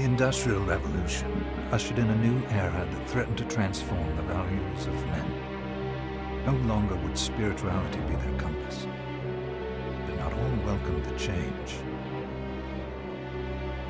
The Industrial Revolution ushered in a new era that threatened to transform the values of men. No longer would spirituality be their compass, but not all welcomed the change.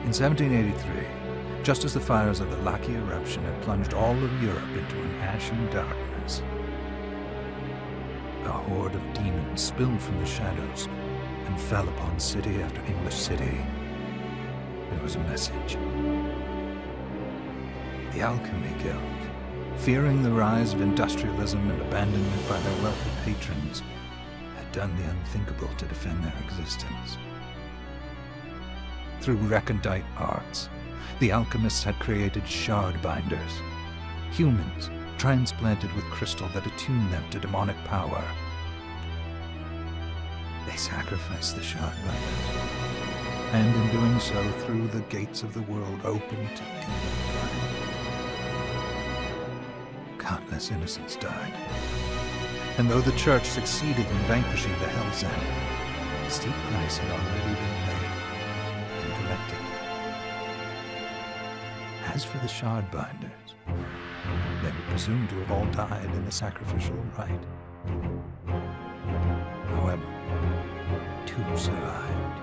In 1783, just as the fires of the Laki eruption had plunged all of Europe into an ashen darkness, a horde of demons spilled from the shadows and fell upon city after English city. It was a message. The Alchemy Guild, fearing the rise of industrialism and abandonment by their wealthy patrons, had done the unthinkable to defend their existence. Through recondite arts, the alchemists had created shard binders, humans transplanted with crystal that attuned them to demonic power. They sacrificed the shard binders, and in doing so threw the gates of the world open to demon crime. Countless innocents died, and though the Church succeeded in vanquishing the Hell's End, a steep price had already been paid and collected. As for the shard binders, they were presumed to have all died in the sacrificial rite. However, two survived.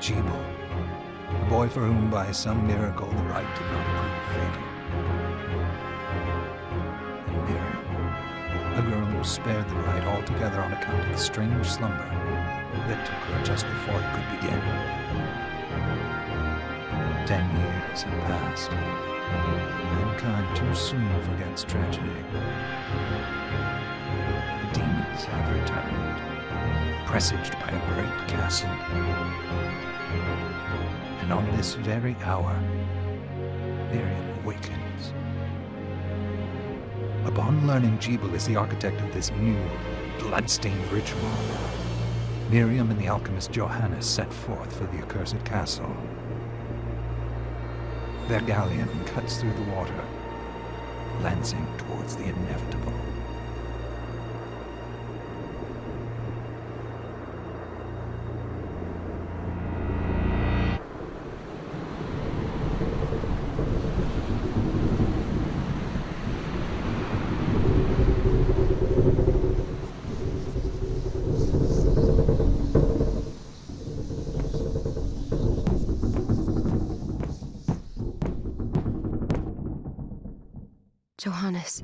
Jebel, the boy for whom by some miracle the rite did not prove fatal. And Miriam, a girl who was spared the rite altogether on account of the strange slumber that took her just before it could begin. 10 years have passed. Mankind too soon forgets tragedy. The demons have returned, presaged by a great castle. And on this very hour, Miriam awakens. Upon learning Jebel is the architect of this new, bloodstained ritual, Miriam and the alchemist Johannes set forth for the accursed castle. Their galleon cuts through the water, lancing towards the inevitable. Johannes,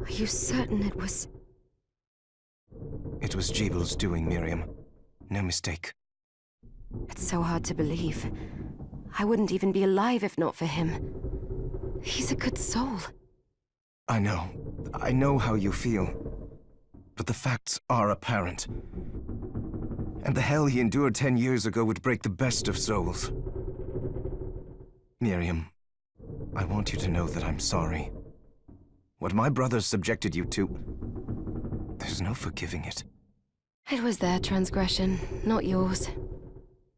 are you certain it was... It was Jebel's doing, Miriam. No mistake. It's so hard to believe. I wouldn't even be alive if not for him. He's a good soul. I know. I know how you feel. But the facts are apparent. And the hell he endured 10 years ago would break the best of souls. Miriam, I want you to know that I'm sorry. What my brothers subjected you to, there's no forgiving it. It was their transgression, not yours.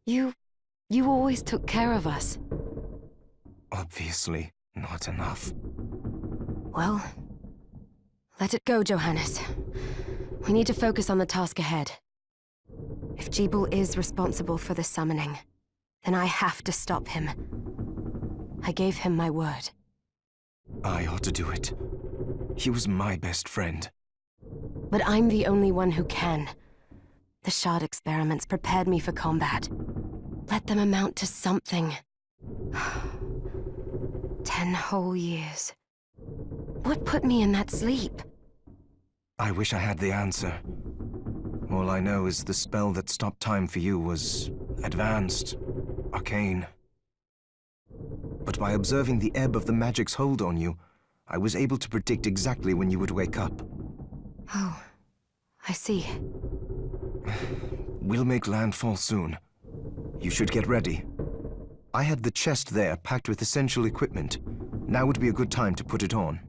You always took care of us. Obviously, not enough. Well, let it go, Johannes. We need to focus on the task ahead. If Jebel is responsible for the summoning, then I have to stop him. I gave him my word. I ought to do it. He was my best friend. But I'm the only one who can. The shard experiments prepared me for combat. Let them amount to something. 10 whole years. What put me in that sleep? I wish I had the answer. All I know is the spell that stopped time for you was advanced, arcane. But by observing the ebb of the magic's hold on you, I was able to predict exactly when you would wake up. Oh, I see. We'll make landfall soon. You should get ready. I had the chest there packed with essential equipment. Now would be a good time to put it on.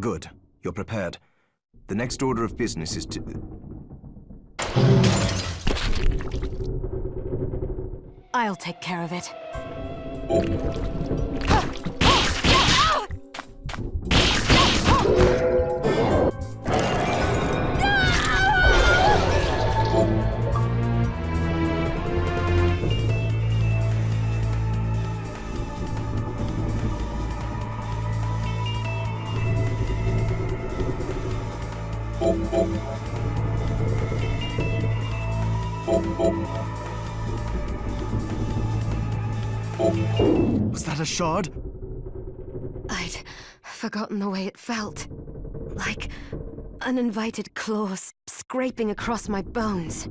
Good. You're prepared. The next order of business is to... I'll take care of it. Was that a shard? I'd forgotten the way it felt. Like uninvited claws scraping across my bones.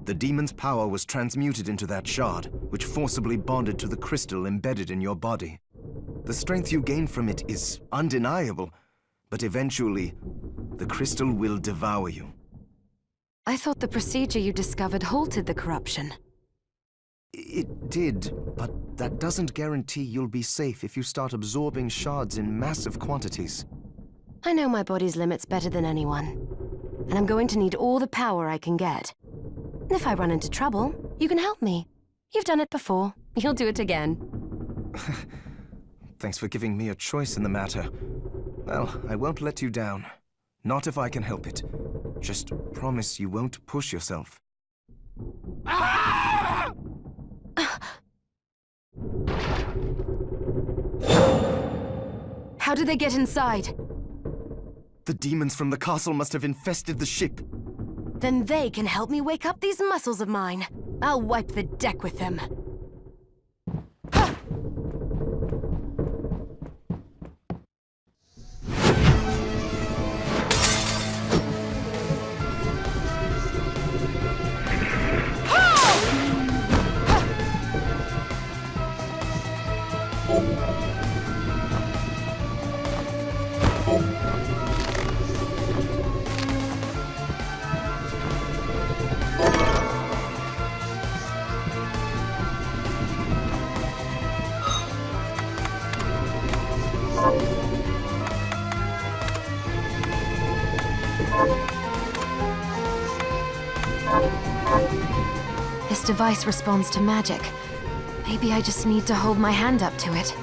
The demon's power was transmuted into that shard, which forcibly bonded to the crystal embedded in your body. The strength you gain from it is undeniable, but eventually, the crystal will devour you. I thought the procedure you discovered halted the corruption. It did, but that doesn't guarantee you'll be safe if you start absorbing shards in massive quantities. I know my body's limits better than anyone, and I'm going to need all the power I can get. If I run into trouble, you can help me. You've done it before. You'll do it again. Thanks for giving me a choice in the matter. Well, I won't let you down. Not if I can help it. Just promise you won't push yourself. How did they get inside? The demons from the castle must have infested the ship. Then they can help me wake up these muscles of mine. I'll wipe the deck with them. This device responds to magic. Maybe I just need to hold my hand up to it.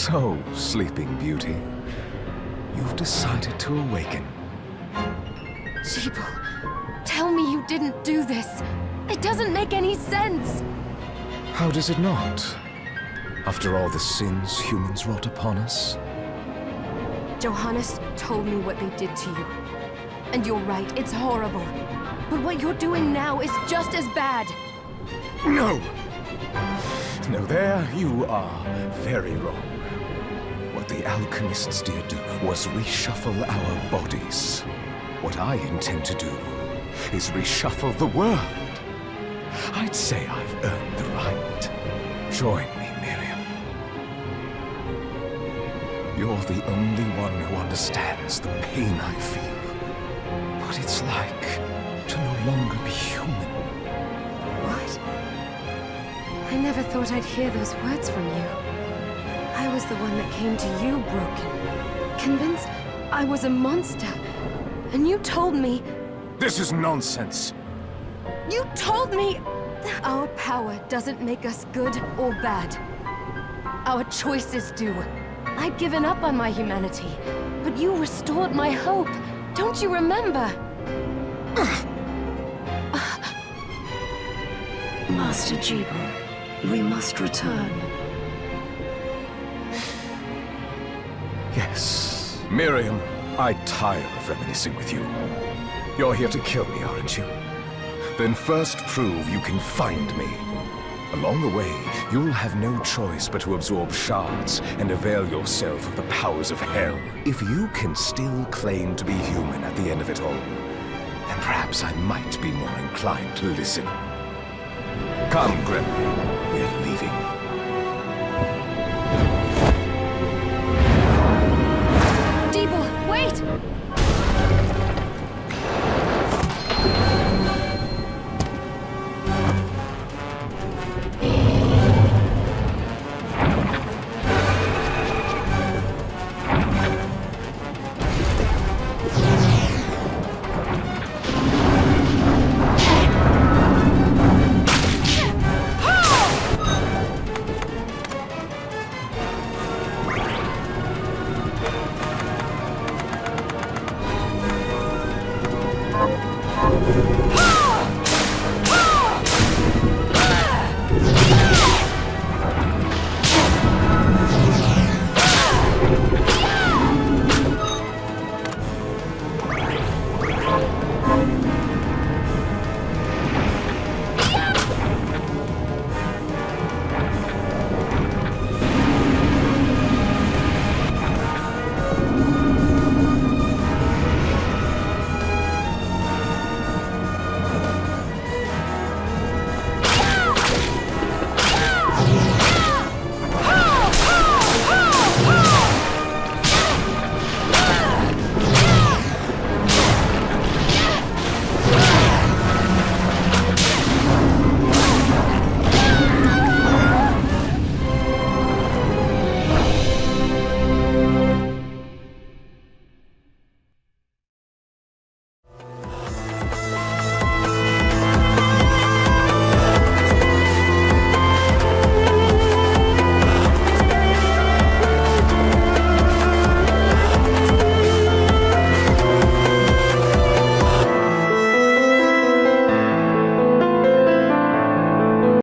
So, Sleeping Beauty, you've decided to awaken. Jeeble, tell me you didn't do this. It doesn't make any sense. How does it not? After all the sins humans wrought upon us? Johannes told me what they did to you. And you're right, it's horrible. But what you're doing now is just as bad. No! No, there you are very wrong. What the alchemists did was reshuffle our bodies. What I intend to do is reshuffle the world. I'd say I've earned the right. Join me, Miriam. You're the only one who understands the pain I feel. What it's like to no longer be human. What? I never thought I'd hear those words from you. I was the one that came to you broken. Convinced I was a monster. And you told me... This is nonsense. You told me... Our power doesn't make us good or bad. Our choices do. I'd given up on my humanity, but you restored my hope. Don't you remember? Master Jeeble, we must return. Yes. Miriam, I tire of reminiscing with you. You're here to kill me, aren't you? Then first prove you can find me. Along the way, you'll have no choice but to absorb shards and avail yourself of the powers of hell. If you can still claim to be human at the end of it all, then perhaps I might be more inclined to listen. Come, Gregory.